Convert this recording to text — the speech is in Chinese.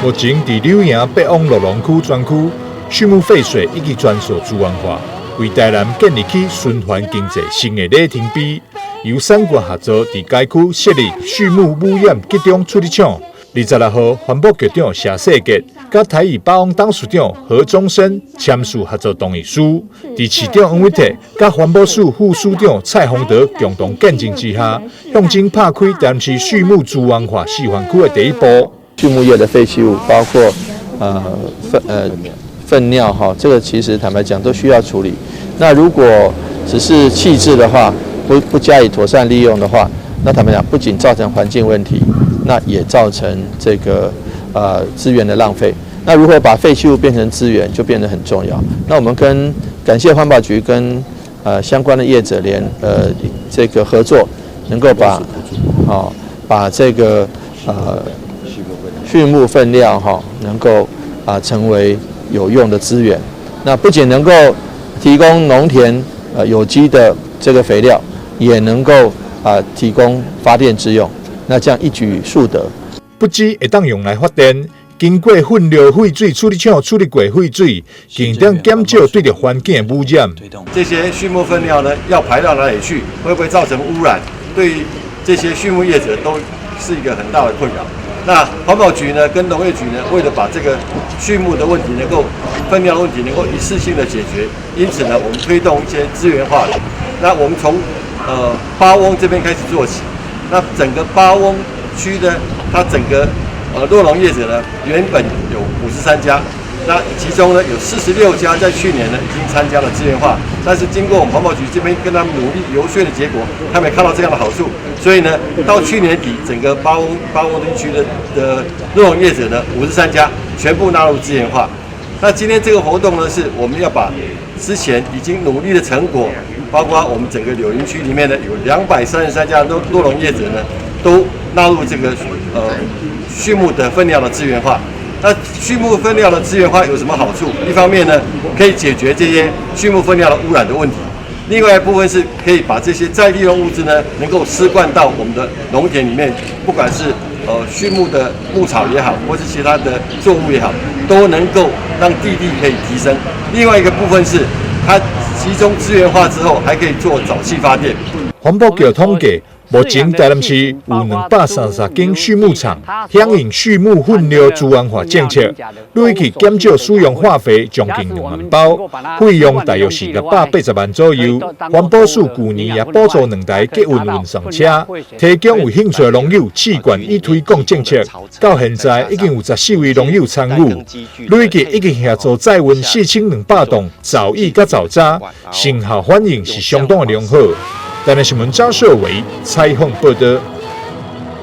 目前伫柳营北往鹿农区专区，畜牧废水已经全数资源化，为台南建立起循环经济新的里程碑。由产官合作伫该区设立畜牧污染集中处理厂。26号，环保局长谢世杰甲台语保安董事长何忠生签署合作同意书，伫市长王伟泰甲环保署副署长蔡宏德共同见证之下，向前拍开台南市畜牧资源化示范区的第一步。畜牧业的废弃物，包括粪尿哈，这个其实坦白讲都需要处理。那如果只是弃置的话，不加以妥善利用的话，那坦白讲不仅造成环境问题，那也造成这个资源的浪费。那如何把废弃物变成资源，就变得很重要。那我们感谢环保局跟相关的业者这个合作，能够把这个畜牧粪料能够成为有用的资源。那不仅能够提供农田有机的这个肥料，也能够提供发电之用。那这样一举数得，不止会当用来发电，经过粪料废水处理厂处理过废水，更当减少对着环境的污染。这些畜牧粪料呢，要排到哪里去？会不会造成污染？对这些畜牧业者都是一个很大的困扰。那环保局呢，跟农业局呢，为了把这个畜牧的问题粪料的问题能够一次性的解决，因此呢，我们推动一些资源化的。那我们从八翁这边开始做起。那整个八翁区呢，它整个酪农业者呢，原本有53家，那其中呢有46家在去年呢已经参加了资源化，但是经过我们环保局这边跟他们努力游说的结果，他们也看到这样的好处，所以呢，到去年底整个八翁地区的酪农业者呢53家全部纳入资源化。那今天这个活动呢，是我们要把之前已经努力的成果，包括我们整个柳营区里面呢有233家酪农业者呢，都纳入这个畜牧的粪料的资源化。那畜牧粪料的资源化有什么好处？一方面呢，可以解决这些畜牧粪料的污染的问题；另外一部分是可以把这些再利用物质呢，能够施灌到我们的农田里面，不管是畜牧的牧草也好，或是其他的作物也好，都能够让地力可以提升。另外一个部分是，它集中资源化之后，还可以做沼气发电。环保局统计，目前台南市有233间畜牧场响应畜牧粪料资源化政策，累计减少使用化肥将近2万包，费用大约是680万左右。环保署去年也补助2台捷运运送车，提供有兴趣的农友试管以推广政策。到现在已经有14位农友参与，累计已经协助载运4200吨藻蚁甲藻渣，成效反应是相当的良好。台南新闻张硕伟采访报道。